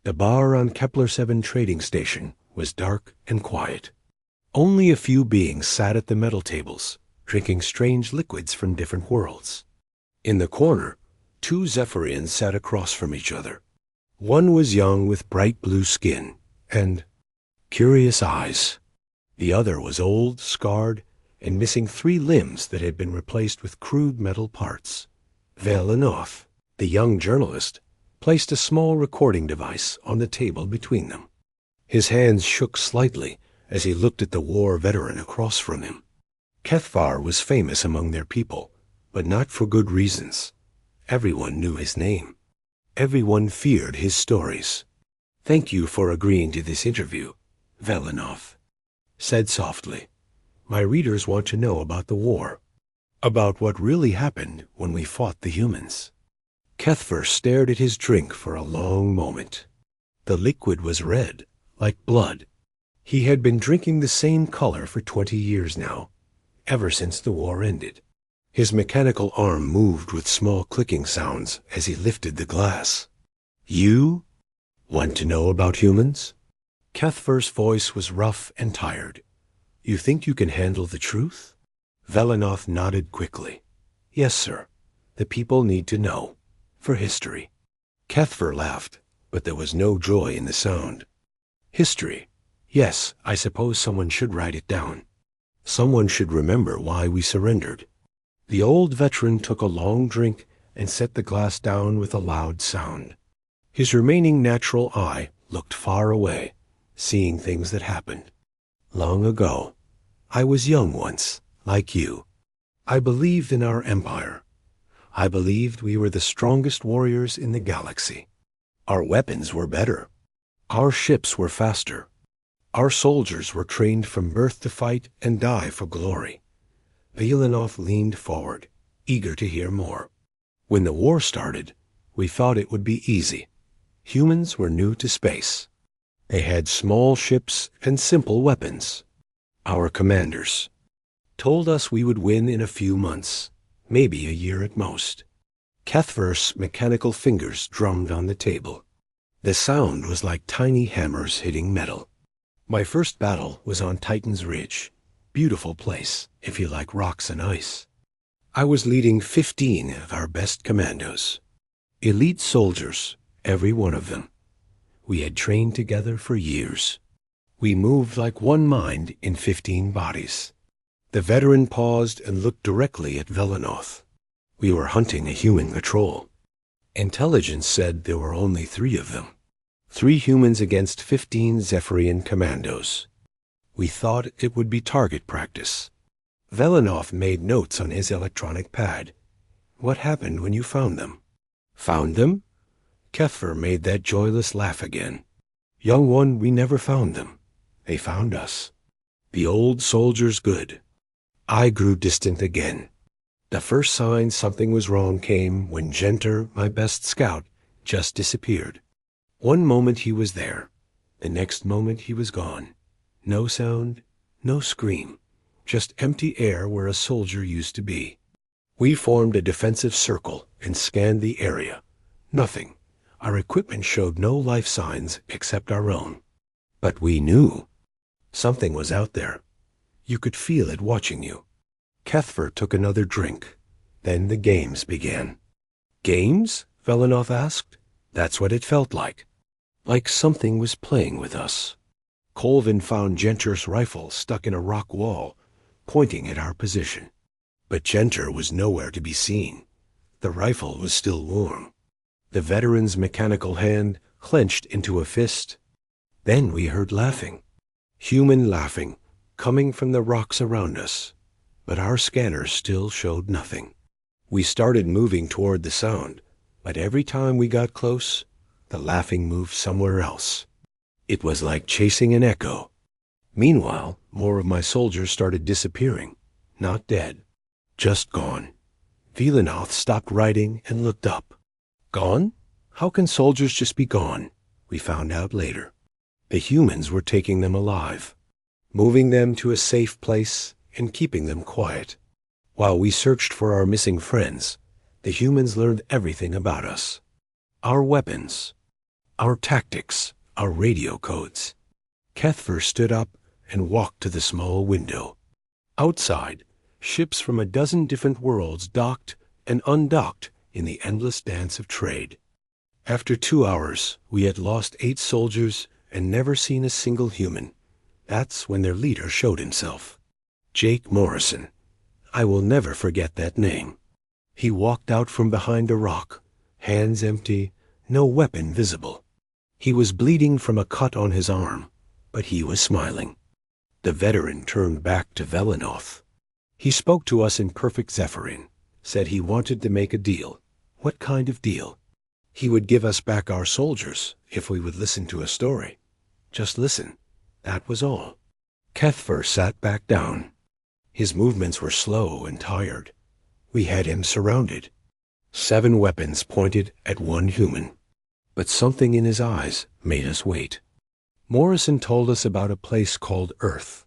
The bar on Kepler-7 trading station was dark and quiet. Only a few beings sat at the metal tables, drinking strange liquids from different worlds. In the corner, two Zephyrians sat across from each other. One was young with bright blue skin and curious eyes. The other was old, scarred, and missing 3 limbs that had been replaced with crude metal parts. Velenoff, the young journalist, placed a small recording device on the table between them. His hands shook slightly as he looked at the war veteran across from him. Kethvar was famous among their people, but not for good reasons. Everyone knew his name. Everyone feared his stories. "Thank you for agreeing to this interview," Velenoff said softly. "My readers want to know about the war, about what really happened when we fought the humans." Kethvar stared at his drink for a long moment. The liquid was red, like blood. He had been drinking the same color for 20 years now, ever since the war ended. His mechanical arm moved with small clicking sounds as he lifted the glass. "You want to know about humans?" Kethvar's voice was rough and tired. "You think you can handle the truth?" Velenoff nodded quickly. "Yes, sir. The people need to know. For history." Kethvar laughed, but there was no joy in the sound. "History? Yes, I suppose someone should write it down. Someone should remember why we surrendered." The old veteran took a long drink and set the glass down with a loud sound. His remaining natural eye looked far away, seeing things that happened. "Long ago, I was young once, like you. I believed in our empire. I believed we were the strongest warriors in the galaxy. Our weapons were better. Our ships were faster. Our soldiers were trained from birth to fight and die for glory." Velenoff leaned forward, eager to hear more. "When the war started, we thought it would be easy. Humans were new to space. They had small ships and simple weapons. Our commanders told us we would win in a few months, maybe a year at most." Kethvar's mechanical fingers drummed on the table. The sound was like tiny hammers hitting metal. "My first battle was on Titan's Ridge. Beautiful place, if you like rocks and ice. I was leading 15 of our best commandos. Elite soldiers, every one of them. We had trained together for years. We moved like one mind in 15 bodies." The veteran paused and looked directly at Velenoff. "We were hunting a human patrol. Intelligence said there were only 3 of them. 3 humans against 15 Zephyrian commandos. We thought it would be target practice." Velenoff made notes on his electronic pad. "What happened when you found them?" "Found them?" Kethvar made that joyless laugh again. "Young one, we never found them. They found us. The old soldiers good." I grew distant again. The first sign something was wrong came when Genter, my best scout, just disappeared. One moment he was there. The next moment he was gone. No sound, no scream, just empty air where a soldier used to be. We formed a defensive circle and scanned the area. Nothing. Our equipment showed no life signs except our own. But we knew. Something was out there. You could feel it watching you. Kethvar took another drink. Then the games began. "Games?" Velenoff asked. "That's what it felt like. Like something was playing with us." Colvin found Genter's rifle stuck in a rock wall, pointing at our position. But Genter was nowhere to be seen. The rifle was still warm. The veteran's mechanical hand clenched into a fist. Then we heard laughing. Human laughing, coming from the rocks around us. But our scanners still showed nothing. We started moving toward the sound, but every time we got close, the laughing moved somewhere else. It was like chasing an echo. Meanwhile, more of my soldiers started disappearing. Not dead. Just gone. Velenoff stopped writing and looked up. Gone? How can soldiers just be gone? We found out later. The humans were taking them alive, moving them to a safe place and keeping them quiet. While we searched for our missing friends, the humans learned everything about us. Our weapons, our tactics, our radio codes. Kethver stood up and walked to the small window. Outside, ships from a dozen different worlds docked and undocked in the endless dance of trade. After 2 hours, we had lost 8 soldiers and never seen a single human. That's when their leader showed himself. Jake Morrison. I will never forget that name. He walked out from behind a rock, hands empty, no weapon visible. He was bleeding from a cut on his arm, but he was smiling. The veteran turned back to Velinoth. He spoke to us in perfect Zephyrin, said he wanted to make a deal. What kind of deal? He would give us back our soldiers if we would listen to a story. Just listen. That was all. Kethver sat back down. His movements were slow and tired. We had him surrounded. 7 weapons pointed at one human. But something in his eyes made us wait. Morrison told us about a place called Earth,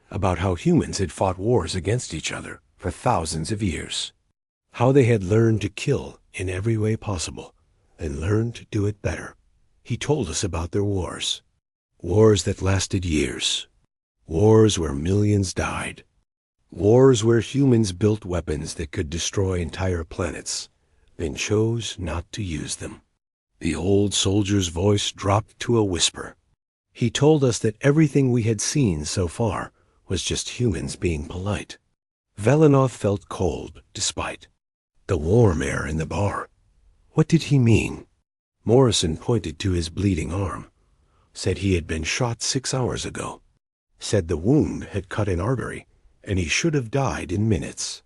about how humans had fought wars against each other for thousands of years, how they had learned to kill in every way possible and learned to do it better. He told us about their wars. Wars that lasted years. Wars where millions died. Wars where humans built weapons that could destroy entire planets, then chose not to use them. The old soldier's voice dropped to a whisper. He told us that everything we had seen so far was just humans being polite. Velinoth felt cold, despite the warm air in the bar. What did he mean? Morrison pointed to his bleeding arm, said he had been shot 6 hours ago, said the wound had cut an artery, and he should have died in minutes.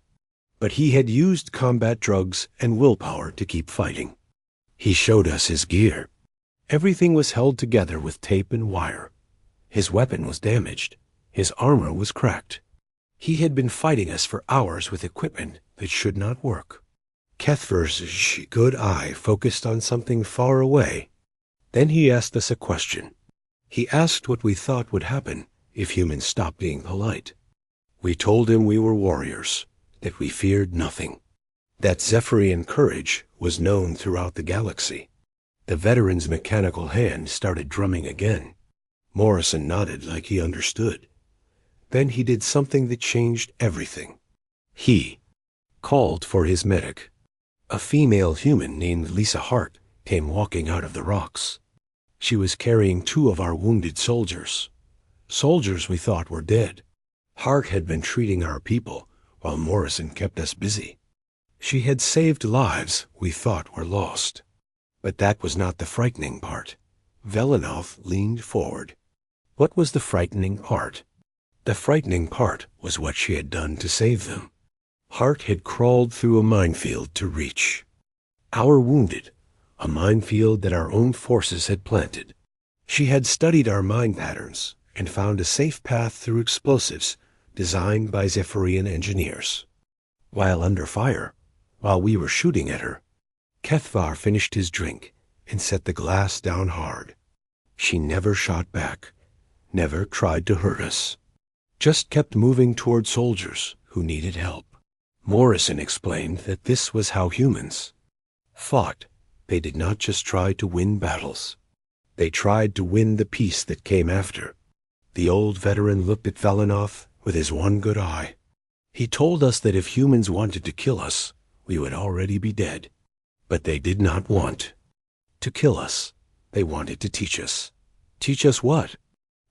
But he had used combat drugs and willpower to keep fighting. He showed us his gear. Everything was held together with tape and wire. His weapon was damaged. His armor was cracked. He had been fighting us for hours with equipment that should not work. Kethver's good eye focused on something far away. Then he asked us a question. He asked what we thought would happen if humans stopped being polite. We told him we were warriors, that we feared nothing, that Zephyrian courage was known throughout the galaxy. The veteran's mechanical hand started drumming again. Morrison nodded like he understood. Then he did something that changed everything. He called for his medic. A female human named Lisa Hart came walking out of the rocks. She was carrying 2 of our wounded soldiers. Soldiers we thought were dead. Hart had been treating our people while Morrison kept us busy. She had saved lives we thought were lost. But that was not the frightening part. Velinoth leaned forward. What was the frightening part? The frightening part was what she had done to save them. Hart had crawled through a minefield to reach our wounded, a minefield that our own forces had planted. She had studied our mine patterns and found a safe path through explosives designed by Zephyrian engineers. While under fire, while we were shooting at her, Kethvar finished his drink and set the glass down hard. She never shot back, never tried to hurt us, just kept moving toward soldiers who needed help. Morrison explained that this was how humans fought. They did not just try to win battles. They tried to win the peace that came after. The old veteran looked at Velinoth with his one good eye. He told us that if humans wanted to kill us, we would already be dead. But they did not want to kill us. They wanted to teach us. Teach us what?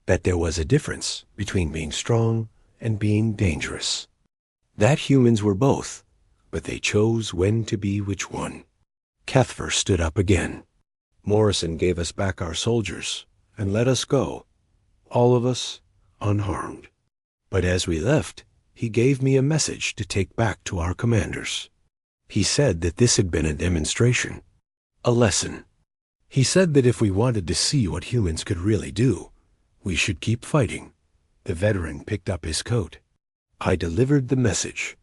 That there was a difference between being strong and being dangerous. That humans were both, but they chose when to be which one. Kethver stood up again. Morrison gave us back our soldiers and let us go, all of us unharmed. But as we left, he gave me a message to take back to our commanders. He said that this had been a demonstration, a lesson. He said that if we wanted to see what humans could really do, we should keep fighting. The veteran picked up his coat. I delivered the message.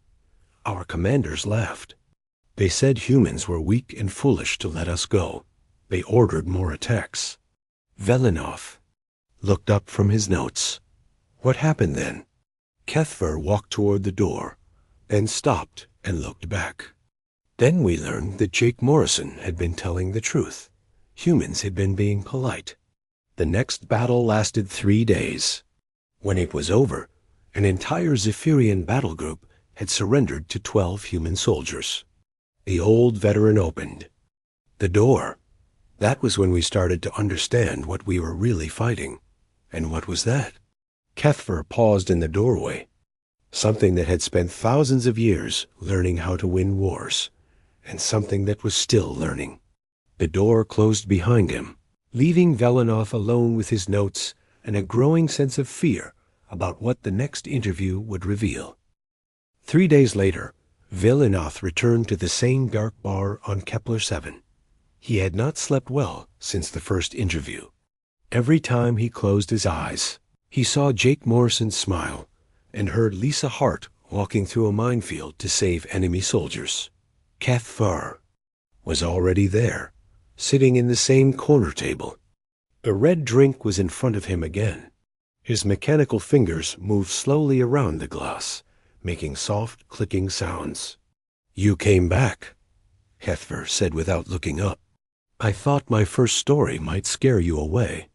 Our commanders laughed. They said humans were weak and foolish to let us go. They ordered more attacks. Velinoth looked up from his notes. What happened then? Kethver walked toward the door, then stopped and looked back. Then we learned that Jake Morrison had been telling the truth. Humans had been being polite. The next battle lasted 3 days. When it was over, an entire Zephyrian battle group had surrendered to 12 human soldiers. The old veteran opened the door. That was when we started to understand what we were really fighting. And what was that? Kethver paused in the doorway. Something that had spent thousands of years learning how to win wars, and something that was still learning. The door closed behind him, leaving Velinoth alone with his notes and a growing sense of fear about what the next interview would reveal. 3 days later, Velinoth returned to the same dark bar on Kepler 7. He had not slept well since the first interview. Every time he closed his eyes, he saw Jake Morrison smile and heard Lisa Hart walking through a minefield to save enemy soldiers. Kethver was already there, sitting in the same corner table. A red drink was in front of him again. His mechanical fingers moved slowly around the glass, making soft, clicking sounds. "You came back," Kethver said without looking up. "I thought my first story might scare you away."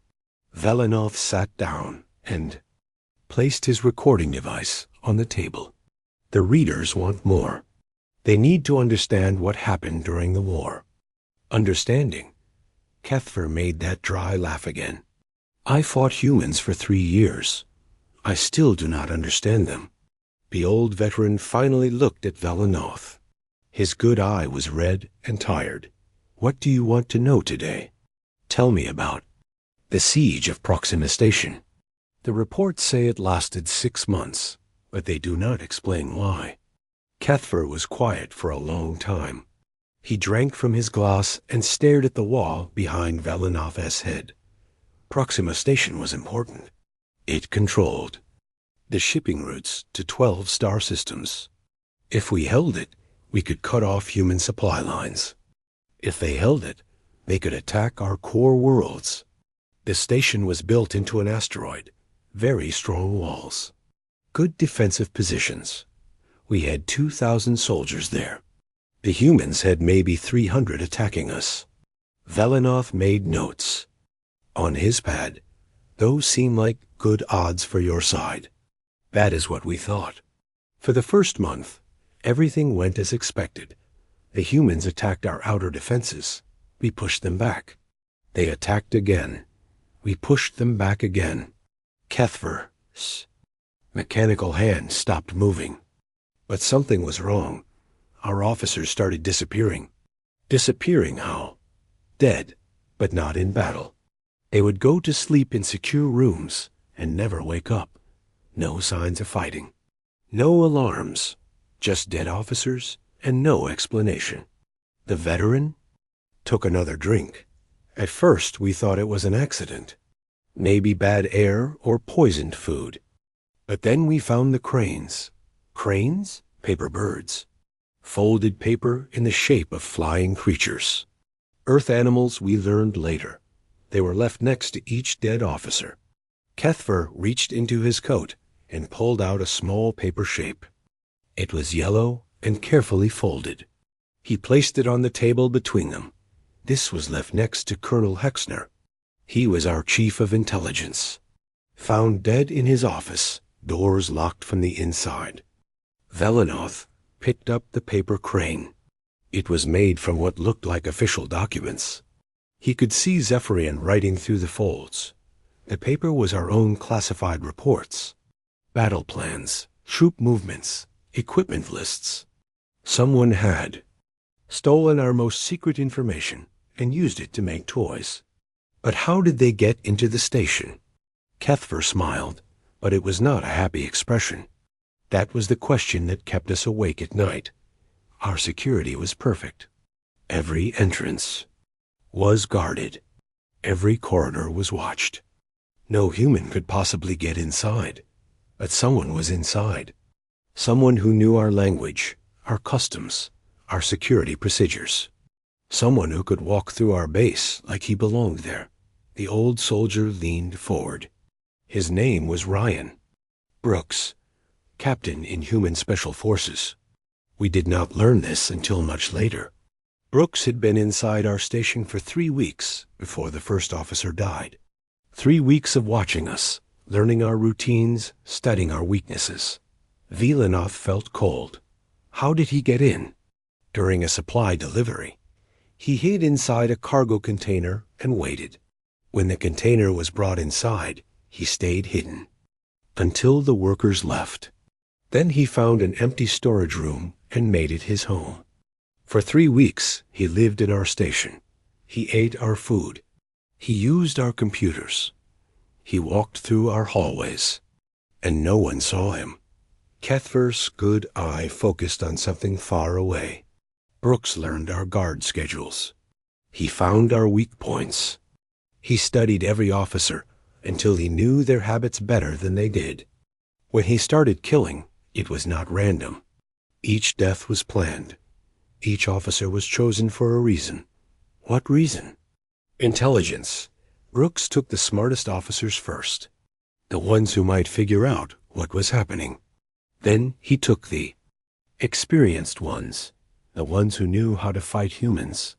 Velinoth sat down and placed his recording device on the table. The readers want more. They need to understand what happened during the war. Understanding. Kethver made that dry laugh again. "I fought humans for 3 years. I still do not understand them." The old veteran finally looked at Velinoth. His good eye was red and tired. "What do you want to know today? Tell me about the siege of Proxima Station." The reports say it lasted 6 months, but they do not explain why. Kethver was quiet for a long time. He drank from his glass and stared at the wall behind Velinoth's head. Proxima Station was important. It controlled the shipping routes to 12 star systems. If we held it, we could cut off human supply lines. If they held it, they could attack our core worlds. The station was built into an asteroid, very strong walls, good defensive positions. We had 2,000 soldiers there. The humans had maybe 300 attacking us. Velinoth made notes. On his pad, those seem like good odds for your side. That is what we thought. For the first month, everything went as expected. The humans attacked our outer defenses. We pushed them back. They attacked again. We pushed them back again. Kethver's mechanical hand stopped moving. But something was wrong. Our officers started disappearing. Disappearing how? Dead, but not in battle. They would go to sleep in secure rooms and never wake up. No signs of fighting. No alarms. Just dead officers and no explanation. The veteran took another drink. At first we thought it was an accident. Maybe bad air or poisoned food. But then we found the cranes. Cranes? Paper birds. Folded paper in the shape of flying creatures. Earth animals we learned later. They were left next to each dead officer. Kethver reached into his coat and pulled out a small paper shape. It was yellow and carefully folded. He placed it on the table between them. This was left next to Colonel Hexner. He was our chief of intelligence. Found dead in his office, doors locked from the inside. Velinoth picked up the paper crane. It was made from what looked like official documents. He could see Zephyrian writing through the folds. The paper was our own classified reports. Battle plans, troop movements, equipment lists. Someone had stolen our most secret information and used it to make toys. But how did they get into the station? Kethver smiled, but it was not a happy expression. That was the question that kept us awake at night. Our security was perfect. Every entrance was guarded. Every corridor was watched. No human could possibly get inside, but someone was inside. Someone who knew our language, our customs, our security procedures. Someone who could walk through our base like he belonged there. The old soldier leaned forward. His name was Ryan Brooks, captain in Human Special Forces. We did not learn this until much later. Brooks had been inside our station for 3 weeks before the first officer died. 3 weeks of watching us, learning our routines, studying our weaknesses. Villeneuve felt cold. How did he get in? During a supply delivery. He hid inside a cargo container and waited. When the container was brought inside, he stayed hidden. Until the workers left. Then he found an empty storage room and made it his home. For 3 weeks, he lived in our station. He ate our food. He used our computers. He walked through our hallways. And no one saw him. Cuthbert's good eye focused on something far away. Brooks learned our guard schedules. He found our weak points. He studied every officer until he knew their habits better than they did. When he started killing, it was not random. Each death was planned. Each officer was chosen for a reason. What reason? Intelligence. Brooks took the smartest officers first, the ones who might figure out what was happening. Then he took the experienced ones, the ones who knew how to fight humans.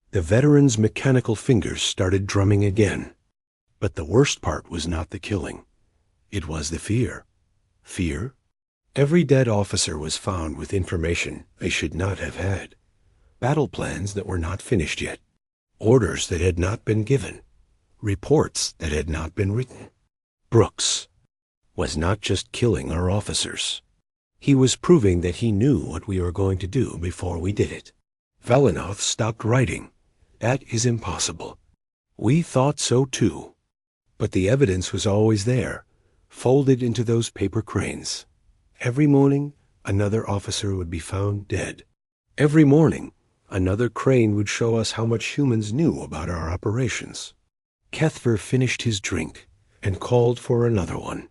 The veterans' mechanical fingers started drumming again. But the worst part was not the killing. It was the fear. Fear? Every dead officer was found with information they should not have had. Battle plans that were not finished yet. Orders that had not been given. Reports that had not been written. Brooks was not just killing our officers. He was proving that he knew what we were going to do before we did it. Villeneuve stopped writing. That is impossible. We thought so too. But the evidence was always there, folded into those paper cranes. Every morning, another officer would be found dead. Every morning, another crane would show us how much humans knew about our operations. Cuthbert finished his drink and called for another one.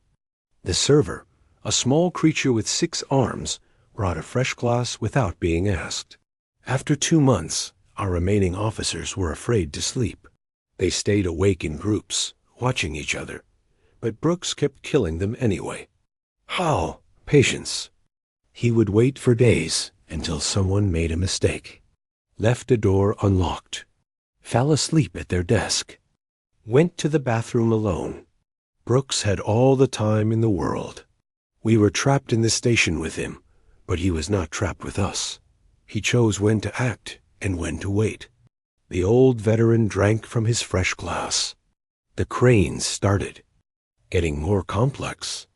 The server, a small creature with 6 arms, brought a fresh glass without being asked. After 2 months, our remaining officers were afraid to sleep. They stayed awake in groups, watching each other. But Brooks kept killing them anyway. How? Patience. He would wait for days until someone made a mistake. Left a door unlocked. Fell asleep at their desk. Went to the bathroom alone. Brooks had all the time in the world. We were trapped in the station with him, but he was not trapped with us. He chose when to act and when to wait. The old veteran drank from his fresh glass. The cranes started, getting more complex.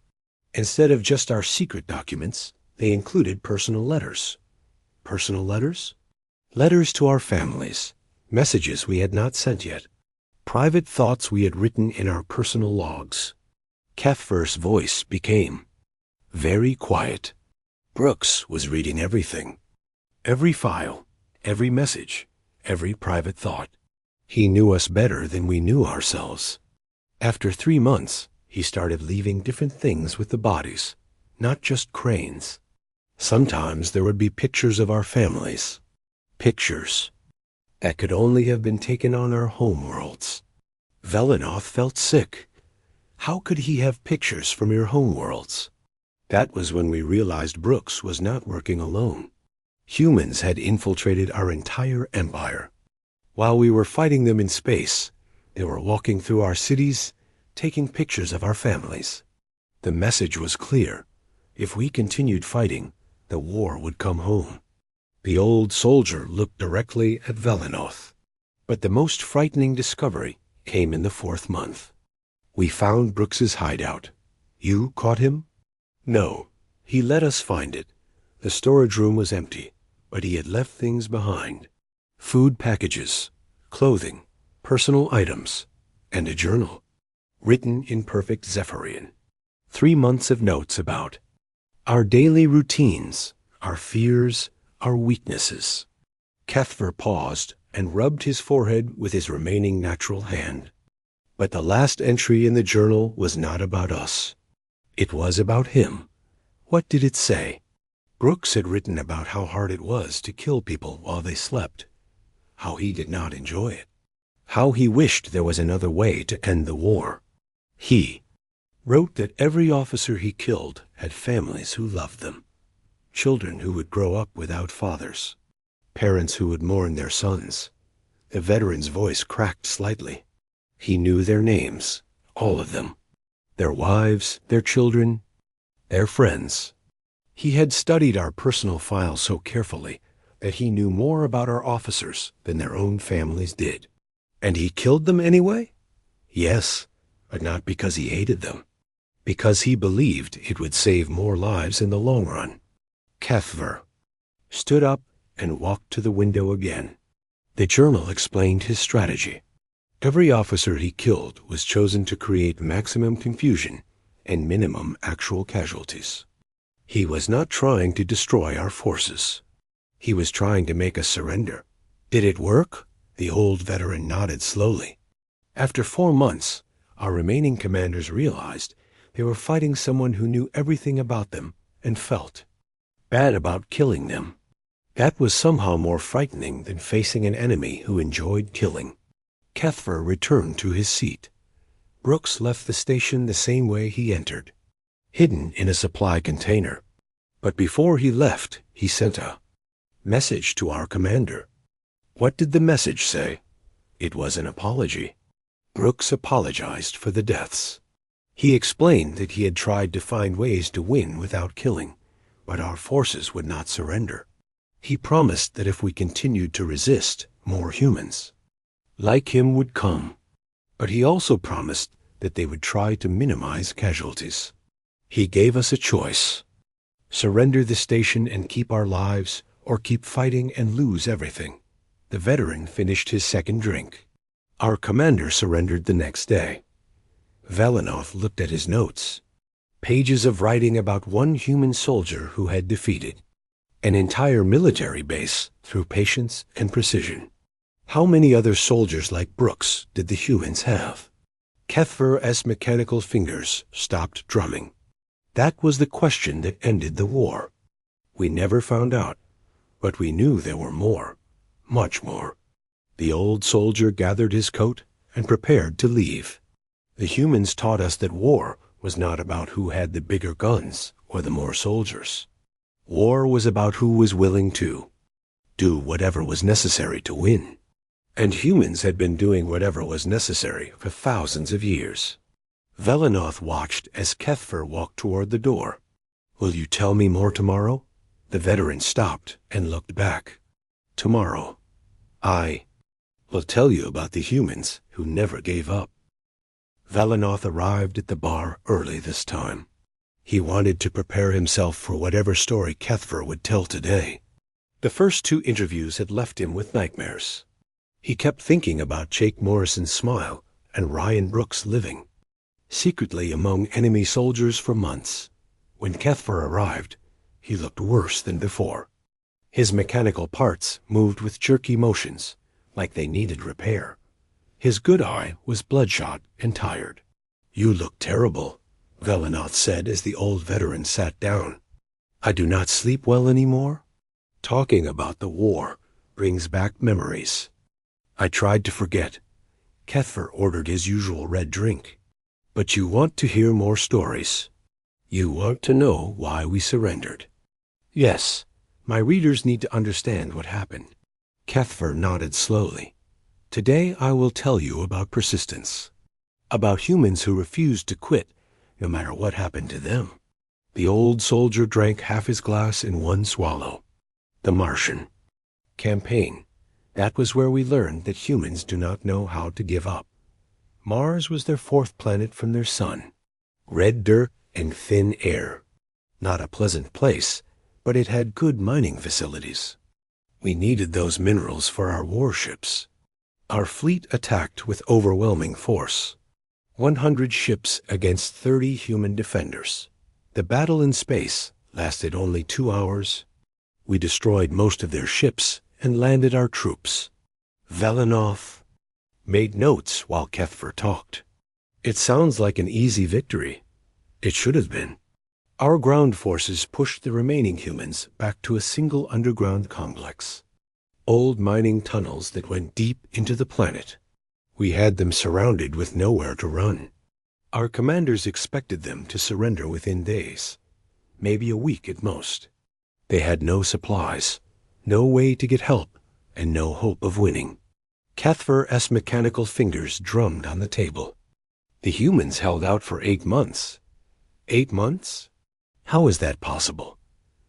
Instead of just our secret documents, they included personal letters. Personal letters? Letters to our families, messages we had not sent yet, private thoughts we had written in our personal logs. Cuthbert's voice became very quiet. Brooks was reading everything. Every file, every message, every private thought. He knew us better than we knew ourselves. After 3 months, he started leaving different things with the bodies, not just cranes. Sometimes there would be pictures of our families. Pictures that could only have been taken on our homeworlds. Villeneuve felt sick. How could he have pictures from your homeworlds? That was when we realized Brooks was not working alone. Humans had infiltrated our entire empire. While we were fighting them in space, they were walking through our cities, taking pictures of our families. The message was clear. If we continued fighting, the war would come home. The old soldier looked directly at Villeneuve. But the most frightening discovery came in the 4th month. We found Brooks's hideout. You caught him? No. He let us find it. The storage room was empty, but he had left things behind. Food packages, clothing, personal items, and a journal. Written in perfect Zephyrian. 3 months of notes about our daily routines, our fears, our weaknesses. Cuthbert paused and rubbed his forehead with his remaining natural hand. But the last entry in the journal was not about us. It was about him. What did it say? Brooks had written about how hard it was to kill people while they slept, how he did not enjoy it, how he wished there was another way to end the war. He wrote that every officer he killed had families who loved them, children who would grow up without fathers. parents who would mourn their sons. The veteran's voice cracked slightly. He knew their names, all of them, their wives, their children, their friends. He had studied our personal files so carefully that he knew more about our officers than their own families did. And he killed them anyway? Yes, but not because he hated them. Because he believed it would save more lives in the long run. Kethver stood up and walked to the window again. The journal explained his strategy. Every officer he killed was chosen to create maximum confusion and minimum actual casualties. He was not trying to destroy our forces. He was trying to make us surrender. Did it work? The old veteran nodded slowly. After 4 months, our remaining commanders realized they were fighting someone who knew everything about them and felt bad about killing them. That was somehow more frightening than facing an enemy who enjoyed killing. Kethver returned to his seat. Brooks left the station the same way he entered, hidden in a supply container. But before he left, he sent a message to our commander. What did the message say? It was an apology. Brooks apologized for the deaths. He explained that he had tried to find ways to win without killing, but our forces would not surrender. He promised that if we continued to resist, more humans like him would come. But he also promised that they would try to minimize casualties. He gave us a choice: surrender the station and keep our lives, or keep fighting and lose everything. The veteran finished his second drink. Our commander surrendered the next day. Velenoth looked at his notes. Pages of writing about one human soldier who had defeated an entire military base through patience and precision. How many other soldiers like Brooks did the humans have? Kethver's mechanical fingers stopped drumming. That was the question that ended the war. We never found out, but we knew there were more, much more. The old soldier gathered his coat and prepared to leave. The humans taught us that war was not about who had the bigger guns or the more soldiers. War was about who was willing to do whatever was necessary to win. And humans had been doing whatever was necessary for thousands of years. Velenoth watched as Kethver walked toward the door. Will you tell me more tomorrow? The veteran stopped and looked back. Tomorrow, I will tell you about the humans who never gave up. Velenoth arrived at the bar early this time. He wanted to prepare himself for whatever story Kethver would tell today. The first 2 interviews had left him with nightmares. He kept thinking about Jake Morrison's smile and Ryan Brooks living secretly among enemy soldiers for months. When Kethver arrived, he looked worse than before. His mechanical parts moved with jerky motions, like they needed repair. His good eye was bloodshot and tired. You look terrible, Velenoth said as the old veteran sat down. I do not sleep well anymore. Talking about the war brings back memories. I tried to forget. Kethver ordered his usual red drink. But you want to hear more stories. You want to know why we surrendered. Yes, my readers need to understand what happened. Kethver nodded slowly. Today I will tell you about persistence. About humans who refused to quit, no matter what happened to them. The old soldier drank half his glass in one swallow. The Martian campaign. That was where we learned that humans do not know how to give up. Mars was their 4th planet from their sun. Red dirt and thin air. Not a pleasant place, but it had good mining facilities. We needed those minerals for our warships. Our fleet attacked with overwhelming force. 100 ships against 30 human defenders. The battle in space lasted only 2 hours. We destroyed most of their ships and landed our troops. Velenoth made notes while Kethver talked. It sounds like an easy victory. It should have been. Our ground forces pushed the remaining humans back to a single underground complex. Old mining tunnels that went deep into the planet. We had them surrounded with nowhere to run. Our commanders expected them to surrender within days, maybe a week at most. They had no supplies, no way to get help, and no hope of winning. Cathver's mechanical fingers drummed on the table. The humans held out for 8 months. 8 months? How is that possible?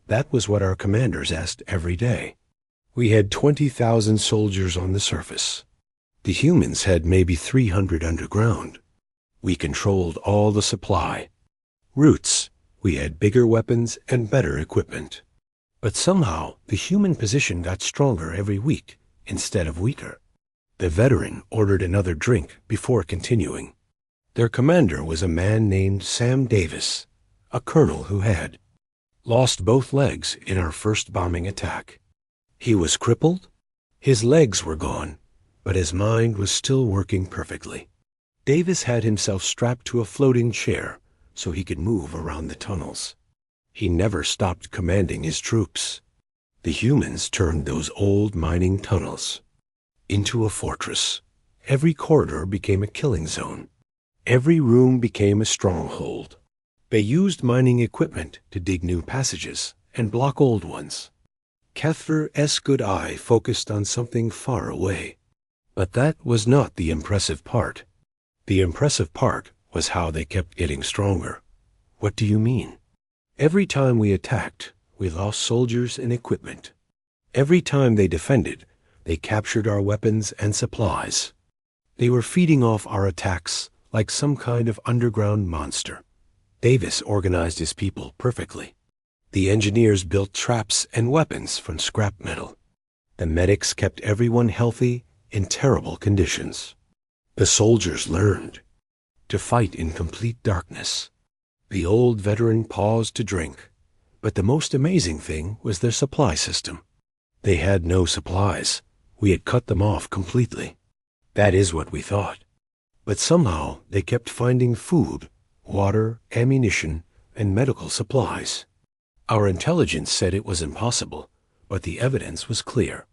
That was what our commanders asked every day. We had 20,000 soldiers on the surface. The humans had maybe 300 underground. We controlled all the supply. Routes. We had bigger weapons and better equipment. But somehow, the human position got stronger every week instead of weaker. The veteran ordered another drink before continuing. Their commander was a man named Sam Davis, a colonel who had lost both legs in our first bombing attack. He was crippled. His legs were gone, but his mind was still working perfectly. Davis had himself strapped to a floating chair so he could move around the tunnels. He never stopped commanding his troops. The humans turned those old mining tunnels into a fortress. Every corridor became a killing zone. Every room became a stronghold. They used mining equipment to dig new passages and block old ones. Cathver's good eye focused on something far away. But that was not the impressive part. The impressive part was how they kept getting stronger. What do you mean? Every time we attacked, we lost soldiers and equipment. Every time they defended, they captured our weapons and supplies. They were feeding off our attacks like some kind of underground monster. Davis organized his people perfectly. The engineers built traps and weapons from scrap metal. The medics kept everyone healthy in terrible conditions. The soldiers learned to fight in complete darkness. The old veteran paused to drink, but the most amazing thing was their supply system. They had no supplies. We had cut them off completely. That is what we thought. But somehow they kept finding food, water, ammunition, and medical supplies. Our intelligence said it was impossible, but the evidence was clear.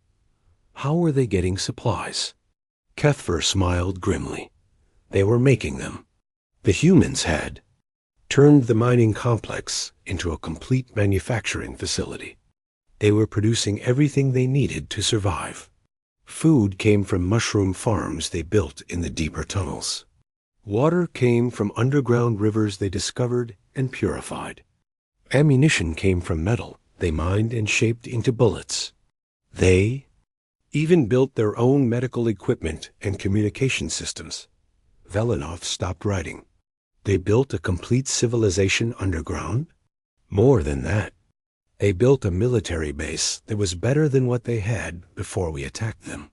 How were they getting supplies? Cathver smiled grimly. They were making them. The humans had turned the mining complex into a complete manufacturing facility. They were producing everything they needed to survive. Food came from mushroom farms they built in the deeper tunnels. Water came from underground rivers they discovered and purified. Ammunition came from metal they mined and shaped into bullets. They even built their own medical equipment and communication systems. Velinov stopped writing. They built a complete civilization underground? More than that. They built a military base that was better than what they had before we attacked them.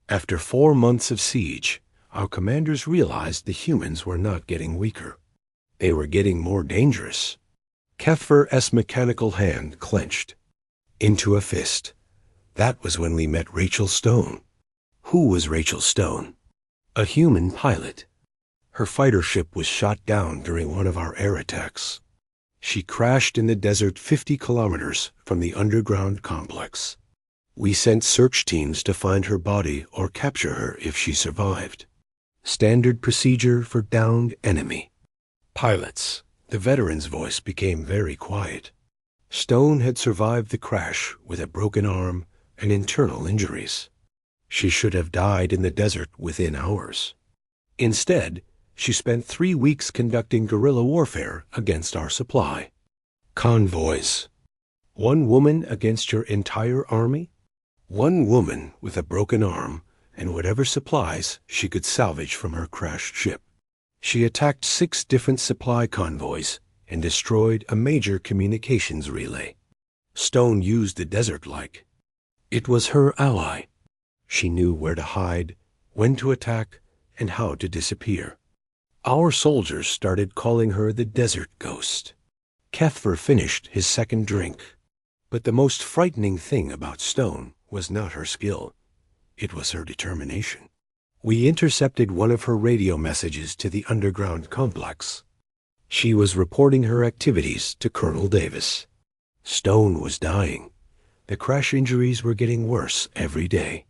After 4 months of siege, our commanders realized the humans were not getting weaker. They were getting more dangerous. Cathver's mechanical hand clenched into a fist. That was when we met Rachel Stone. Who was Rachel Stone? A human pilot. Her fighter ship was shot down during one of our air attacks. She crashed in the desert 50 kilometers from the underground complex. We sent search teams to find her body or capture her if she survived. Standard procedure for downed enemy. Pilots. The veteran's voice became very quiet. Stone had survived the crash with a broken arm and internal injuries. She should have died in the desert within hours. Instead, she spent 3 weeks conducting guerrilla warfare against our supply. Convoys. 1 woman against your entire army? 1 woman with a broken arm and whatever supplies she could salvage from her crashed ship. She attacked 6 different supply convoys and destroyed a major communications relay. Stone used the desert like it was her ally. She knew where to hide, when to attack, and how to disappear. Our soldiers started calling her the Desert Ghost. Cathver finished his second drink. But the most frightening thing about Stone was not her skill. It was her determination. We intercepted one of her radio messages to the underground complex. She was reporting her activities to Colonel Davis. Stone was dying. The crash injuries were getting worse every day.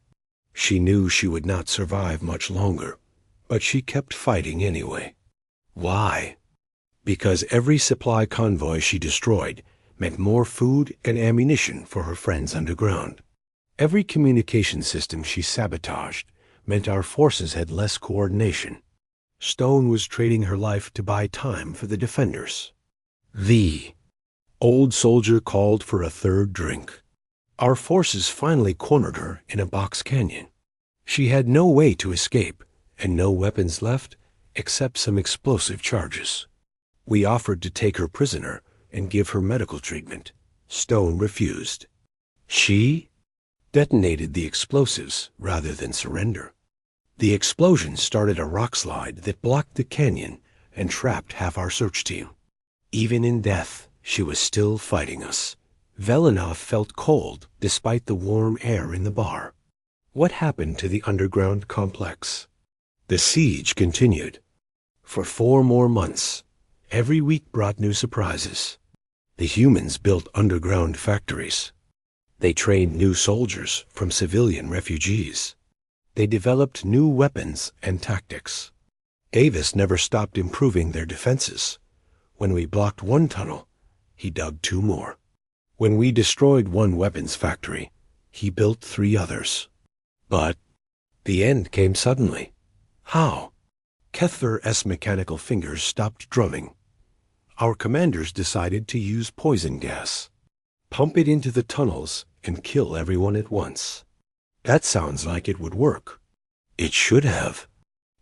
She knew she would not survive much longer, but she kept fighting anyway. Why? Because every supply convoy she destroyed meant more food and ammunition for her friends underground. Every communication system she sabotaged meant our forces had less coordination. Stone was trading her life to buy time for the defenders. The old soldier called for a third drink. Our forces finally cornered her in a box canyon. She had no way to escape and no weapons left except some explosive charges. We offered to take her prisoner and give her medical treatment. Stone refused. She detonated the explosives rather than surrender. The explosion started a rock slide that blocked the canyon and trapped half our search team. Even in death, she was still fighting us. Velinov felt cold despite the warm air in the bar. What happened to the underground complex? The siege continued. For 4 more months, every week brought new surprises. The humans built underground factories. They trained new soldiers from civilian refugees. They developed new weapons and tactics. Davis never stopped improving their defenses. When we blocked one tunnel, he dug 2 more. When we destroyed one weapons factory, he built 3 others. But the end came suddenly. How? Kethver's mechanical fingers stopped drumming. Our commanders decided to use poison gas. Pump it into the tunnels and kill everyone at once. That sounds like it would work. It should have.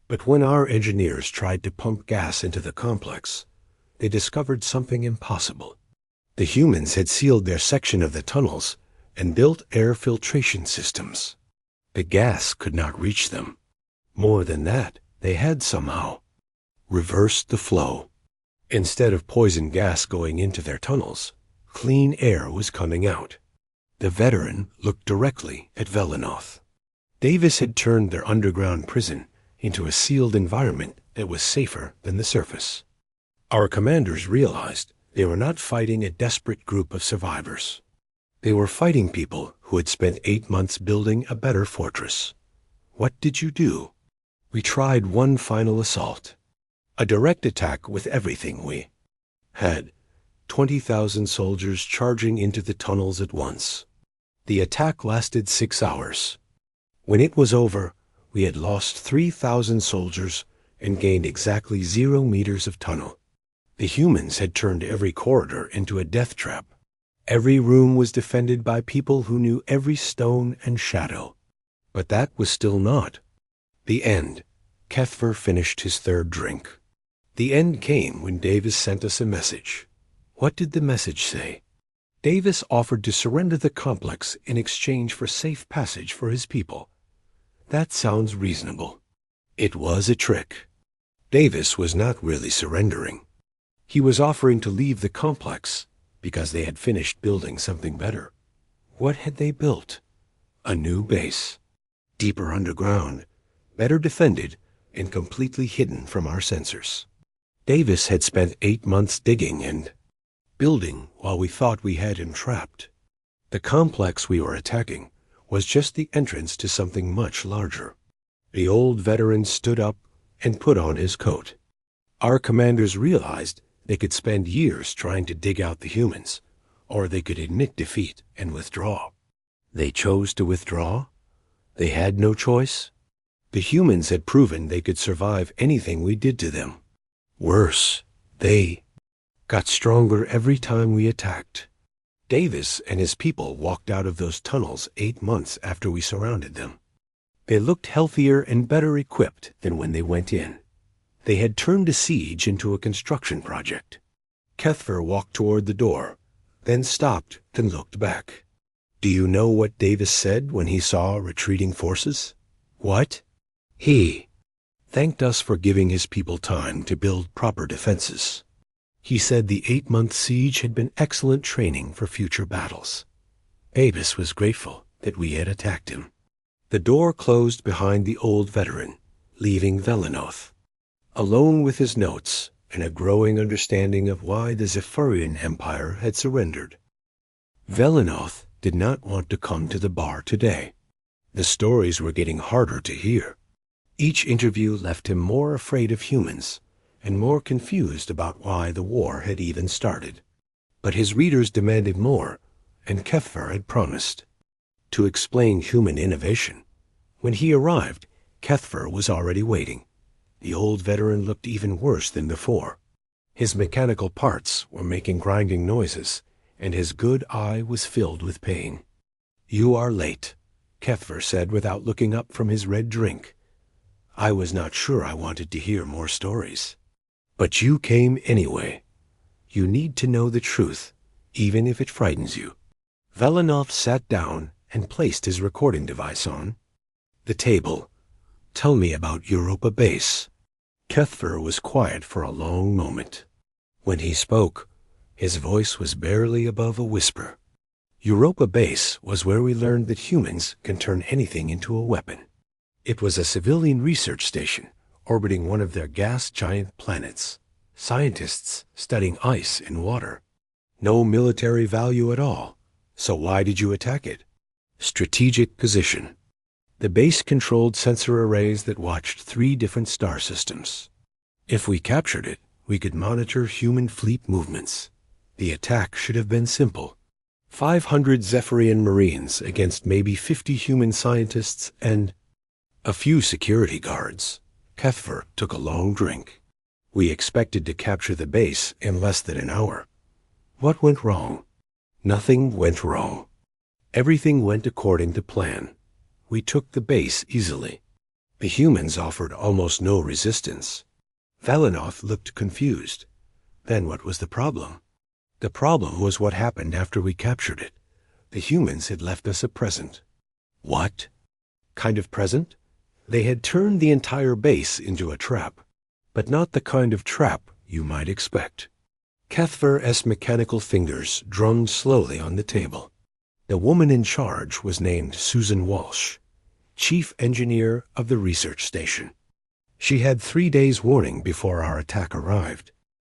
But when our engineers tried to pump gas into the complex, they discovered something impossible. The humans had sealed their section of the tunnels and built air filtration systems. The gas could not reach them. More than that, they had somehow reversed the flow. Instead of poison gas going into their tunnels, clean air was coming out. The veteran looked directly at Velinov. Davis had turned their underground prison into a sealed environment that was safer than the surface. Our commanders realized they were not fighting a desperate group of survivors. They were fighting people who had spent 8 months building a better fortress. What did you do? We tried one final assault. A direct attack with everything we had. 20,000 soldiers charging into the tunnels at once. The attack lasted 6 hours. When it was over, we had lost 3,000 soldiers and gained exactly 0 meters of tunnel. The humans had turned every corridor into a death trap. Every room was defended by people who knew every stone and shadow. But that was still not the end. Kethver finished his 3rd drink. The end came when Davis sent us a message. What did the message say? Davis offered to surrender the complex in exchange for safe passage for his people. That sounds reasonable. It was a trick. Davis was not really surrendering. He was offering to leave the complex because they had finished building something better. What had they built? A new base. Deeper underground, better defended, and completely hidden from our sensors. Davis had spent 8 months digging and building while we thought we had him trapped. The complex we were attacking was just the entrance to something much larger. The old veteran stood up and put on his coat. Our commanders realized they could spend years trying to dig out the humans, or they could admit defeat and withdraw. They chose to withdraw. They had no choice. The humans had proven they could survive anything we did to them. Worse, they got stronger every time we attacked. Davis and his people walked out of those tunnels 8 months after we surrounded them. They looked healthier and better equipped than when they went in. They had turned a siege into a construction project. Kethver walked toward the door, then stopped and looked back. Do you know what Davis said when he saw retreating forces? What? He thanked us for giving his people time to build proper defenses. He said the 8-month siege had been excellent training for future battles. Davis was grateful that we had attacked him. The door closed behind the old veteran, leaving Velinov alone with his notes and a growing understanding of why the Zephyrian Empire had surrendered. Velinov did not want to come to the bar today. The stories were getting harder to hear. Each interview left him more afraid of humans and more confused about why the war had even started. But his readers demanded more, and Kethver had promised. to explain human innovation. When he arrived, Kethver was already waiting. The old veteran looked even worse than before. His mechanical parts were making grinding noises, and his good eye was filled with pain. "You are late," Kethver said without looking up from his red drink. "I was not sure I wanted to hear more stories. But you came anyway. You need to know the truth, even if it frightens you." Valinov sat down and placed his recording device on the table. "Tell me about Europa base." Kethver was quiet for a long moment. When he spoke, his voice was barely above a whisper. Europa base was where we learned that humans can turn anything into a weapon. It was a civilian research station orbiting one of their gas giant planets. Scientists studying ice and water. No military value at all. So why did you attack it? Strategic position. The base controlled sensor arrays that watched 3 different star systems. If we captured it, we could monitor human fleet movements. The attack should have been simple. 500 Zephyrian Marines against maybe 50 human scientists and a few security guards. Kethver took a long drink. We expected to capture the base in less than an hour. What went wrong? Nothing went wrong. Everything went according to plan. We took the base easily. The humans offered almost no resistance. Valinov looked confused. Then what was the problem? The problem was what happened after we captured it. The humans had left us a present. What kind of present? They had turned the entire base into a trap, but not the kind of trap you might expect. Kethver's mechanical fingers drummed slowly on the table. The woman in charge was named Susan Walsh, chief engineer of the research station. She had 3 days' warning before our attack arrived.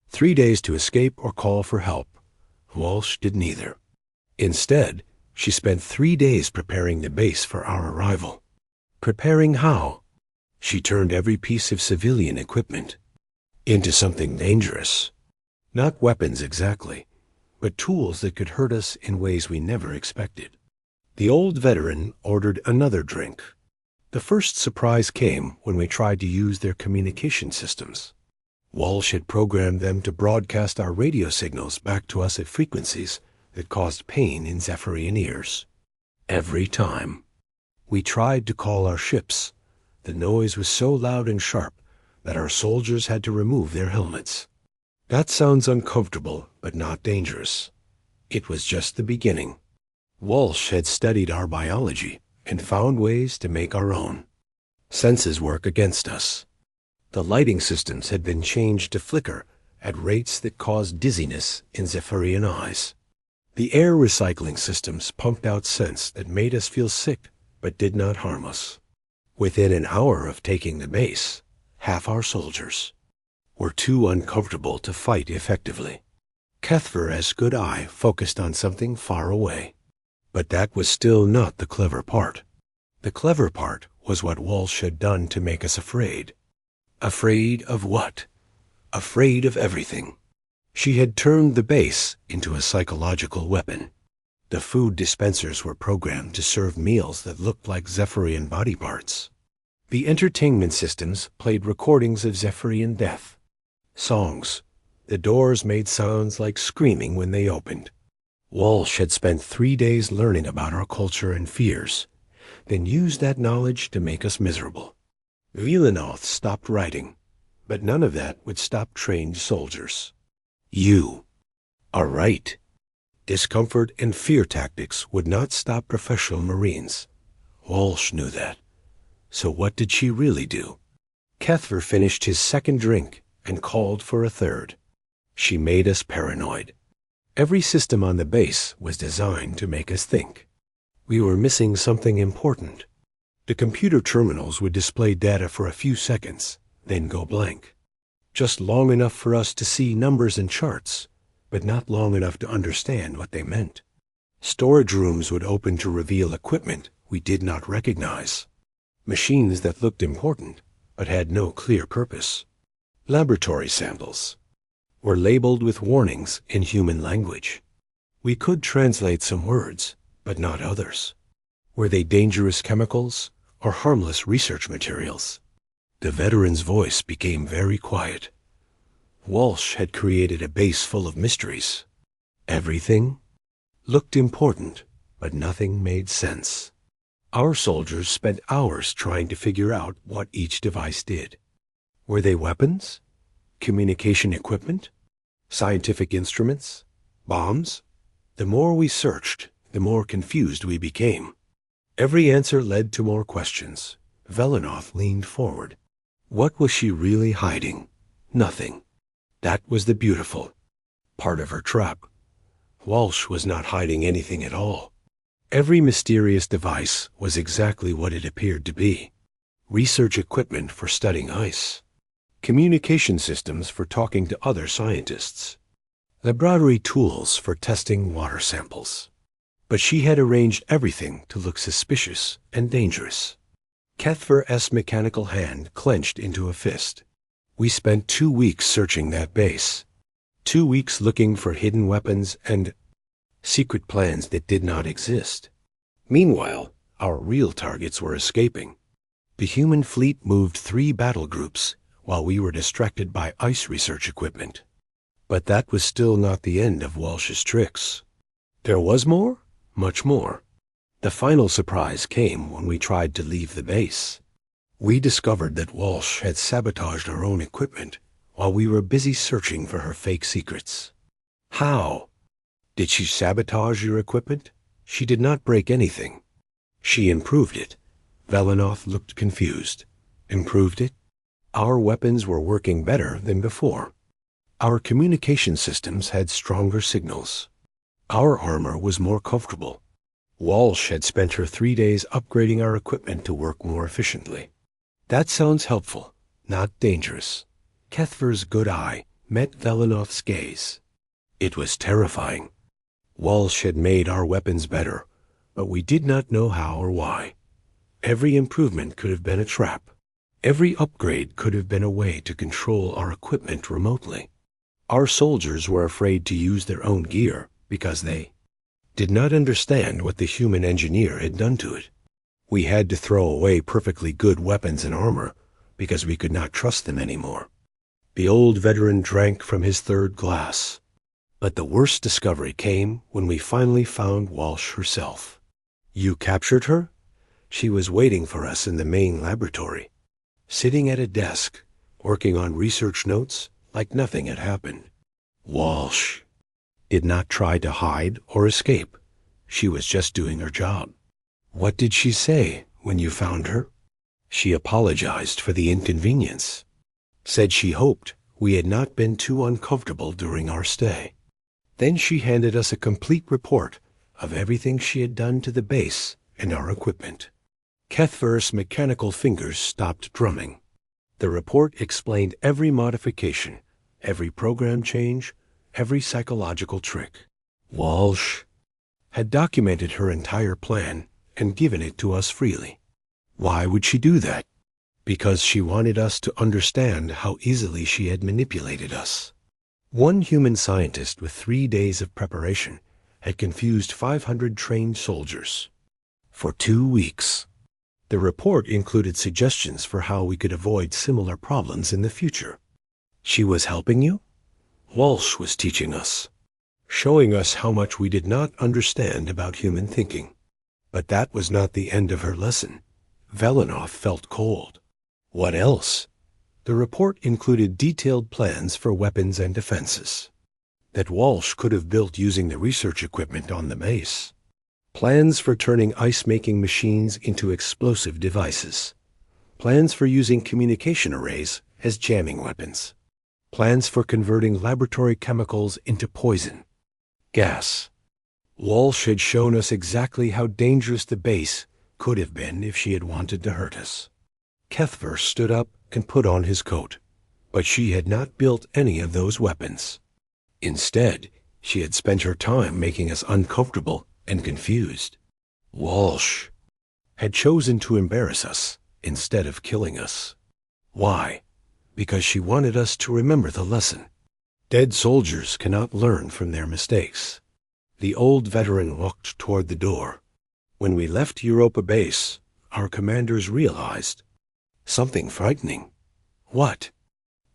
3 days to escape or call for help. Walsh did neither. Instead, she spent 3 days preparing the base for our arrival. Preparing how? She turned every piece of civilian equipment into something dangerous. Not weapons exactly, but tools that could hurt us in ways we never expected. The old veteran ordered another drink. The first surprise came when we tried to use their communication systems. Walsh had programmed them to broadcast our radio signals back to us at frequencies that caused pain in Zephyrian ears. Every time we tried to call our ships, the noise was so loud and sharp that our soldiers had to remove their helmets. That sounds uncomfortable, but not dangerous. It was just the beginning. Walsh had studied our biology and found ways to make our own. Senses work against us. The lighting systems had been changed to flicker at rates that caused dizziness in Zephyrian eyes. The air recycling systems pumped out scents that made us feel sick but did not harm us. Within an hour of taking the base, half our soldiers were too uncomfortable to fight effectively. Kethver's good eye focused on something far away. But that was still not the clever part. The clever part was what Walsh had done to make us afraid. Afraid of what? Afraid of everything. She had turned the base into a psychological weapon. The food dispensers were programmed to serve meals that looked like Zephyrian body parts. The entertainment systems played recordings of Zephyrian death. Songs. The doors made sounds like screaming when they opened. Walsh had spent 3 days learning about our culture and fears, then used that knowledge to make us miserable. Vilanoth stopped writing, but none of that would stop trained soldiers. You are right. Discomfort and fear tactics would not stop professional Marines. Walsh knew that. So what did she really do? Kethver finished his second drink and called for a third. She made us paranoid. Every system on the base was designed to make us think. We were missing something important. The computer terminals would display data for a few seconds, then go blank. Just long enough for us to see numbers and charts, but not long enough to understand what they meant. Storage rooms would open to reveal equipment we did not recognize. Machines that looked important, but had no clear purpose. Laboratory samples were labeled with warnings in human language. We could translate some words, but not others. Were they dangerous chemicals or harmless research materials? The veteran's voice became very quiet. Walsh had created a base full of mysteries. Everything looked important, but nothing made sense. Our soldiers spent hours trying to figure out what each device did. Were they weapons? Communication equipment? Scientific instruments? Bombs? The more we searched, the more confused we became. Every answer led to more questions. Velenoth leaned forward. What was she really hiding? Nothing. That was the beautiful part of her trap. Walsh was not hiding anything at all. Every mysterious device was exactly what it appeared to be. Research equipment for studying ice. Communication systems for talking to other scientists. Laboratory tools for testing water samples. But she had arranged everything to look suspicious and dangerous. Kethver's mechanical hand clenched into a fist. We spent 2 weeks searching that base. 2 weeks looking for hidden weapons and secret plans that did not exist. Meanwhile, our real targets were escaping. The human fleet moved 3 battle groups while we were distracted by ice research equipment. But that was still not the end of Walsh's tricks. There was more, much more. The final surprise came when we tried to leave the base. We discovered that Walsh had sabotaged our own equipment while we were busy searching for her fake secrets. How? Did she sabotage your equipment? She did not break anything. She improved it. Velenoth looked confused. Improved it? Our weapons were working better than before. Our communication systems had stronger signals. Our armor was more comfortable. Walsh had spent her 3 days upgrading our equipment to work more efficiently. That sounds helpful, not dangerous. Kethver's good eye met Velenoth's gaze. It was terrifying. Walsh had made our weapons better, but we did not know how or why. Every improvement could have been a trap. Every upgrade could have been a way to control our equipment remotely. Our soldiers were afraid to use their own gear because they did not understand what the human engineer had done to it. We had to throw away perfectly good weapons and armor because we could not trust them anymore. The old veteran drank from his 3rd glass. But the worst discovery came when we finally found Walsh herself. You captured her? She was waiting for us in the main laboratory, sitting at a desk, working on research notes like nothing had happened. Walsh did not try to hide or escape. She was just doing her job. What did she say when you found her? She apologized for the inconvenience. Said she hoped we had not been too uncomfortable during our stay. Then she handed us a complete report of everything she had done to the base and our equipment. Kethver's mechanical fingers stopped drumming. The report explained every modification, every program change, every psychological trick. Walsh had documented her entire plan and given it to us freely. Why would she do that? Because she wanted us to understand how easily she had manipulated us. One human scientist with 3 days of preparation had confused 500 trained soldiers. For 2 weeks. The report included suggestions for how we could avoid similar problems in the future. She was helping you? Walsh was teaching us, showing us how much we did not understand about human thinking. But that was not the end of her lesson. Velenoth felt cold. What else? The report included detailed plans for weapons and defenses that Walsh could have built using the research equipment on the base. Plans for turning ice-making machines into explosive devices. Plans for using communication arrays as jamming weapons. Plans for converting laboratory chemicals into poison. Gas. Walsh had shown us exactly how dangerous the base could have been if she had wanted to hurt us. Kethver stood up and put on his coat, but she had not built any of those weapons. Instead, she had spent her time making us uncomfortable and confused. Walsh had chosen to embarrass us instead of killing us. Why? Because she wanted us to remember the lesson. Dead soldiers cannot learn from their mistakes. The old veteran walked toward the door. When we left Europa base, our commanders realized something frightening. What?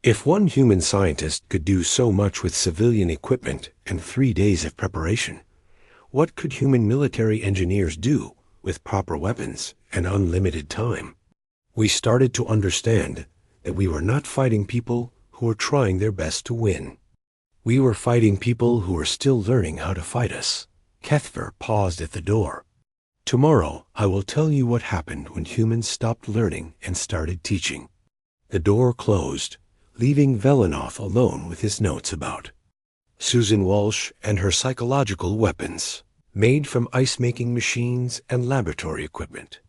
If one human scientist could do so much with civilian equipment and 3 days of preparation, what could human military engineers do with proper weapons and unlimited time? We started to understand that we were not fighting people who were trying their best to win. We were fighting people who were still learning how to fight us. Kethver paused at the door. Tomorrow I will tell you what happened when humans stopped learning and started teaching. The door closed, leaving Velanoth alone with his notes about Susan Walsh and her psychological weapons, made from ice-making machines and laboratory equipment.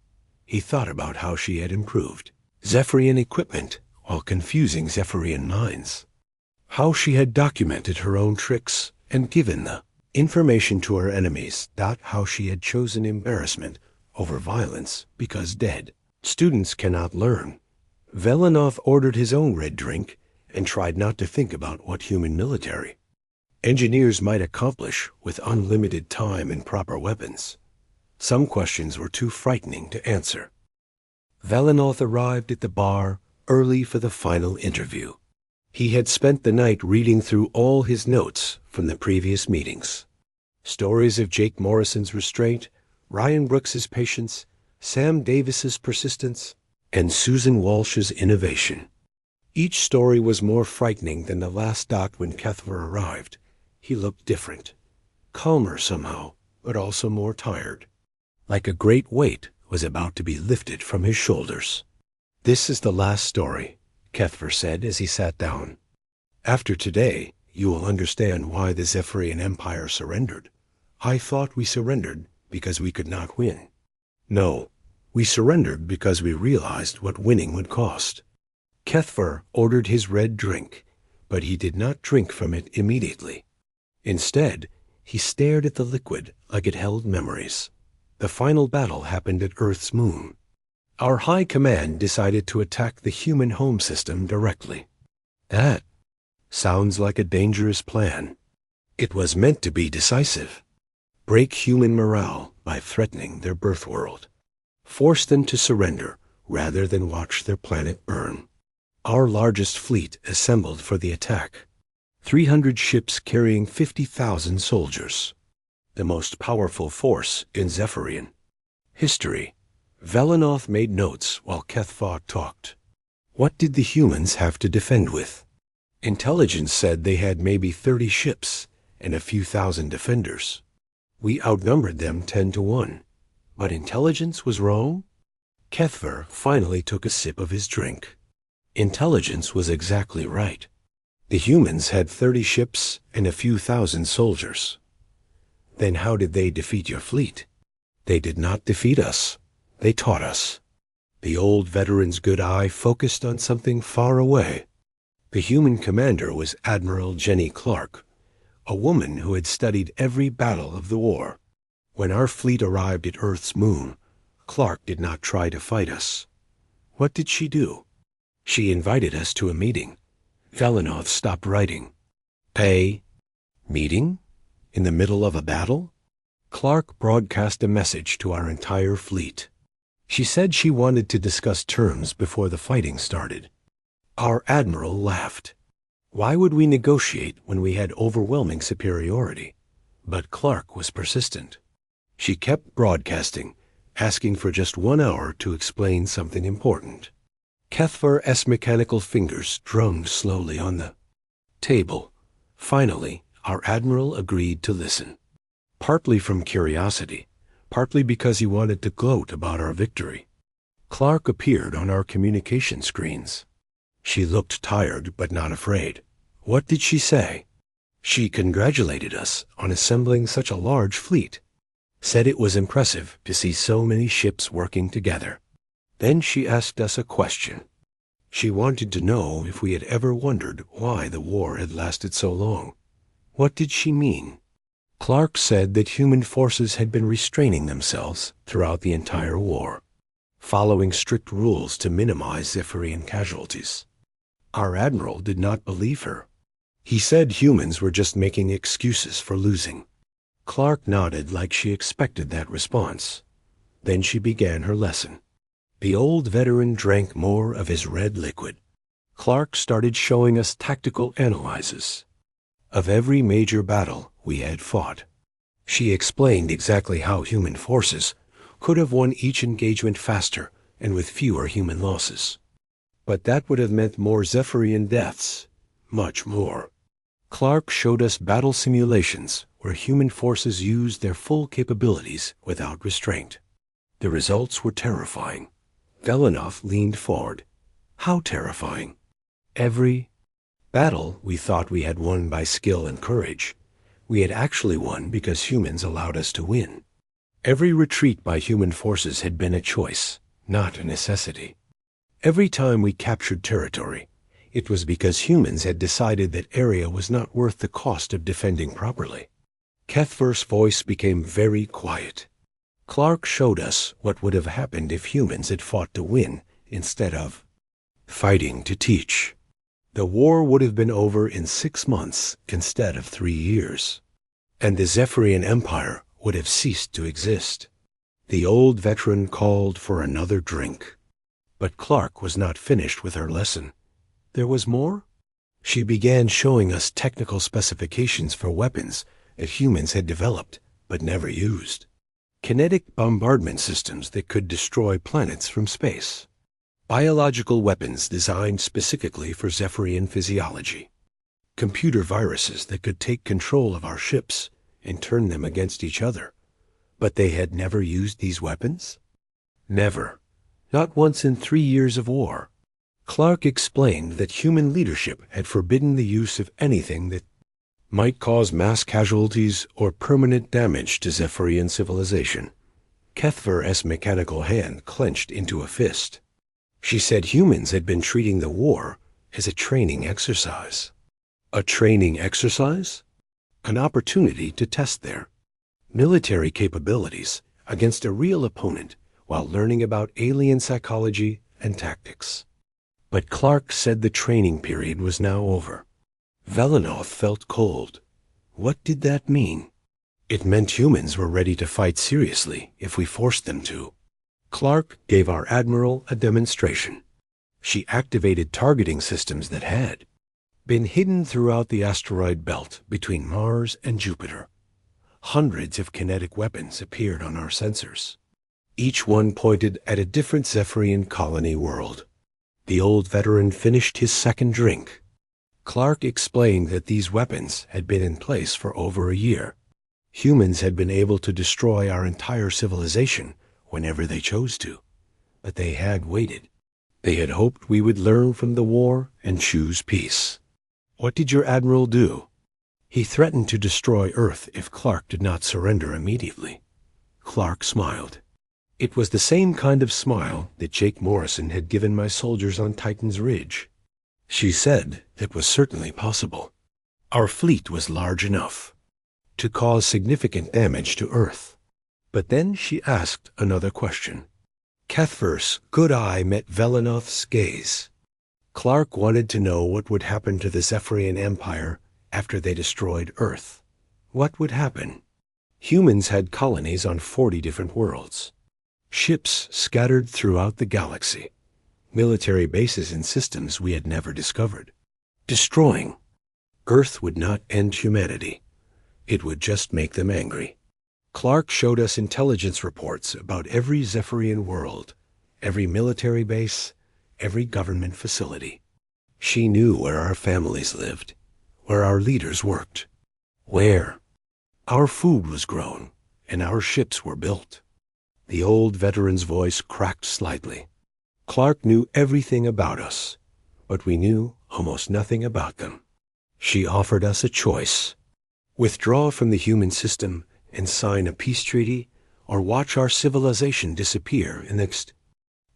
He thought about how she had improved Zephyrian equipment while confusing Zephyrian minds, how she had documented her own tricks and given the information to her enemies, how she had chosen embarrassment over violence because dead students cannot learn. Velanoth ordered his own red drink and tried not to think about what human military engineers might accomplish with unlimited time and proper weapons. Some questions were too frightening to answer. Velanoth arrived at the bar early for the final interview. He had spent the night reading through all his notes from the previous meetings. Stories of Jake Morrison's restraint, Ryan Brooks's patience, Sam Davis's persistence, and Susan Walsh's innovation. Each story was more frightening than the last dot when Kethver arrived. He looked different, calmer somehow, but also more tired, like a great weight was about to be lifted from his shoulders. This is the last story, Kethver said as he sat down. After today, you will understand why the Zephyrian Empire surrendered. I thought we surrendered because we could not win. No, we surrendered because we realized what winning would cost. Kethver ordered his red drink, but he did not drink from it immediately. Instead, he stared at the liquid like it held memories. The final battle happened at Earth's moon. Our high command decided to attack the human home system directly. That sounds like a dangerous plan. It was meant to be decisive. Break human morale by threatening their birth world. Force them to surrender rather than watch their planet burn. Our largest fleet assembled for the attack. 300 ships carrying 50,000 soldiers. The most powerful force in Zephyrian history. Velanoth made notes while Kethver talked. What did the humans have to defend with? Intelligence said they had maybe 30 ships and a few thousand defenders. We outnumbered them 10-1. But intelligence was wrong? Kethver finally took a sip of his drink. Intelligence was exactly right. The humans had 30 ships and a few thousand soldiers. Then how did they defeat your fleet? They did not defeat us. They taught us. The old veteran's good eye focused on something far away. The human commander was Admiral Jenny Clark, a woman who had studied every battle of the war. When our fleet arrived at Earth's moon, Clark did not try to fight us. What did she do? She invited us to a meeting. Velanoth stopped writing. Meeting? In the middle of a battle? Clark broadcast a message to our entire fleet. She said she wanted to discuss terms before the fighting started. Our admiral laughed. Why would we negotiate when we had overwhelming superiority? But Clark was persistent. She kept broadcasting, asking for just 1 hour to explain something important. Kethver's mechanical fingers drummed slowly on the table. Finally, our admiral agreed to listen. Partly from curiosity, partly because he wanted to gloat about our victory. Clark appeared on our communication screens. She looked tired but not afraid. What did she say? She congratulated us on assembling such a large fleet. Said it was impressive to see so many ships working together. Then she asked us a question. She wanted to know if we had ever wondered why the war had lasted so long. What did she mean? Clark said that human forces had been restraining themselves throughout the entire war, following strict rules to minimize Zephyrian casualties. Our admiral did not believe her. He said humans were just making excuses for losing. Clark nodded like she expected that response. Then she began her lesson. The old veteran drank more of his red liquid. Clark started showing us tactical analyses of every major battle we had fought. She explained exactly how human forces could have won each engagement faster and with fewer human losses. But that would have meant more Zephyrian deaths, much more. Clark showed us battle simulations where human forces used their full capabilities without restraint. The results were terrifying. Velinov leaned forward. How terrifying? Every battle we thought we had won by skill and courage, we had actually won because humans allowed us to win. Every retreat by human forces had been a choice, not a necessity. Every time we captured territory, it was because humans had decided that area was not worth the cost of defending properly. Cuthbert's voice became very quiet. Clark showed us what would have happened if humans had fought to win instead of fighting to teach. The war would have been over in 6 months instead of 3 years, and the Zephyrian Empire would have ceased to exist. The old veteran called for another drink. But Clark was not finished with her lesson. There was more? She began showing us technical specifications for weapons that humans had developed but never used. Kinetic bombardment systems that could destroy planets from space. Biological weapons designed specifically for Zephyrian physiology. Computer viruses that could take control of our ships and turn them against each other. But they had never used these weapons? Never. Not once in 3 years of war. Clark explained that human leadership had forbidden the use of anything that might cause mass casualties or permanent damage to Zephyrian civilization. Cuthbert's mechanical hand clenched into a fist. She said humans had been treating the war as a training exercise. A training exercise? An opportunity to test their military capabilities against a real opponent while learning about alien psychology and tactics. But Clark said the training period was now over. Velinov felt cold. What did that mean? It meant humans were ready to fight seriously if we forced them to. Clark gave our admiral a demonstration. She activated targeting systems that had been hidden throughout the asteroid belt between Mars and Jupiter. Hundreds of kinetic weapons appeared on our sensors. Each one pointed at a different Zephyrian colony world. The old veteran finished his second drink. Clark explained that these weapons had been in place for over a year. Humans had been able to destroy our entire civilization whenever they chose to, but they had waited. They had hoped we would learn from the war and choose peace. What did your admiral do? He threatened to destroy Earth if Clark did not surrender immediately. Clark smiled. It was the same kind of smile that Jake Morrison had given my soldiers on Titan's Ridge. She said it was certainly possible. Our fleet was large enough to cause significant damage to Earth. But then she asked another question. Cuthbert's good eye met Velinov's gaze. Clark wanted to know what would happen to the Zephyrian Empire after they destroyed Earth. What would happen? Humans had colonies on 40 different worlds. Ships scattered throughout the galaxy. Military bases and systems we had never discovered. Destroying Earth would not end humanity. It would just make them angry. Clark showed us intelligence reports about every Zephyrian world, every military base, every government facility. She knew where our families lived, where our leaders worked, where our food was grown and our ships were built. The old veteran's voice cracked slightly. Clark knew everything about us, but we knew almost nothing about them. She offered us a choice. Withdraw from the human system and sign a peace treaty, or watch our civilization disappear in the next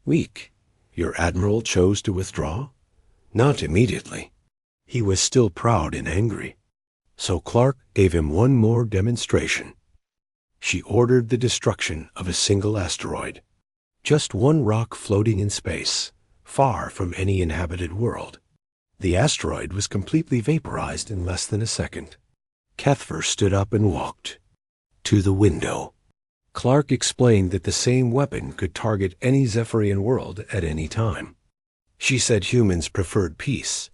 week. Your admiral chose to withdraw? Not immediately. He was still proud and angry. So Clark gave him one more demonstration. She ordered the destruction of a single asteroid. Just one rock floating in space, far from any inhabited world. The asteroid was completely vaporized in less than a second. Cuthbert stood up and walked to the window. Clark explained that the same weapon could target any Zephyrian world at any time. She said humans preferred peace,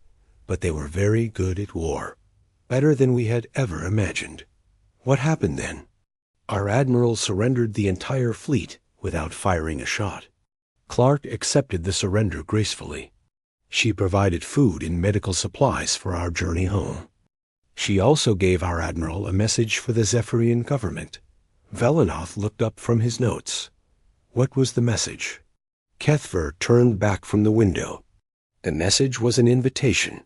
but they were very good at war, better than we had ever imagined. What happened then? Our admiral surrendered the entire fleet without firing a shot. Clark accepted the surrender gracefully. She provided food and medical supplies for our journey home. She also gave our admiral a message for the Zephyrian government. Velanoth looked up from his notes. What was the message? Kethver turned back from the window. The message was an invitation.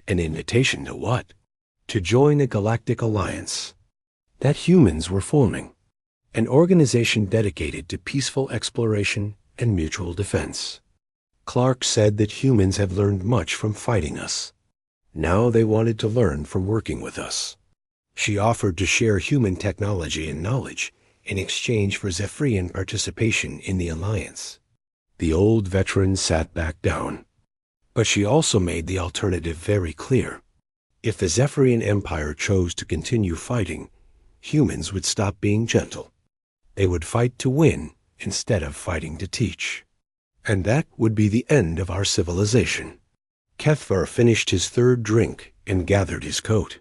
An invitation to what? To join a galactic alliance that humans were forming. An organization dedicated to peaceful exploration and mutual defense. Clark said that humans have learned much from fighting us. Now they wanted to learn from working with us. She offered to share human technology and knowledge in exchange for Zephyrian participation in the alliance. The old veteran sat back down. But she also made the alternative very clear. If the Zephyrian Empire chose to continue fighting, humans would stop being gentle. They would fight to win instead of fighting to teach. And that would be the end of our civilization. Kethvar finished his third drink and gathered his coat.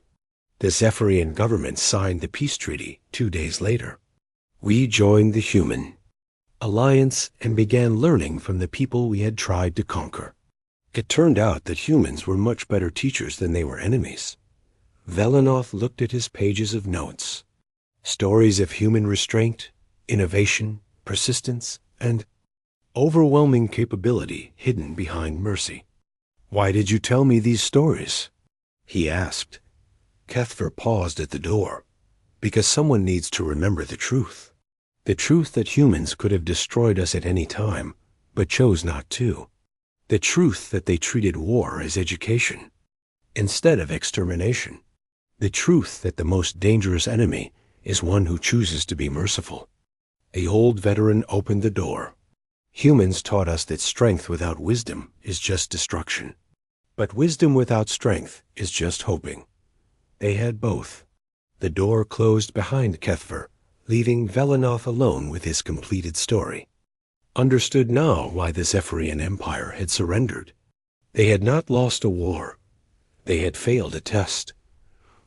The Zephyrian government signed the peace treaty 2 days later. We joined the human alliance and began learning from the people we had tried to conquer. It turned out that humans were much better teachers than they were enemies. Velanoth looked at his pages of notes. Stories of human restraint, innovation, persistence, and overwhelming capability hidden behind mercy. "Why did you tell me these stories?" he asked. Kethver paused at the door. Because someone needs to remember the truth. The truth that humans could have destroyed us at any time, but chose not to. The truth that they treated war as education, instead of extermination. The truth that the most dangerous enemy is one who chooses to be merciful. The old veteran opened the door. Humans taught us that strength without wisdom is just destruction. But wisdom without strength is just hoping. They had both. The door closed behind Kethver, leaving Velanoth alone with his completed story. Understood now why the Zephyrian Empire had surrendered. They had not lost a war. They had failed a test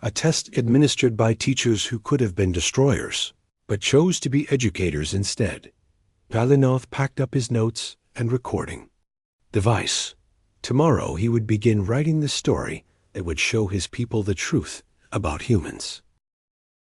administered by teachers who could have been destroyers, but chose to be educators instead. Velanoth packed up his notes and recording device. Tomorrow he would begin writing the story that would show his people the truth about humans.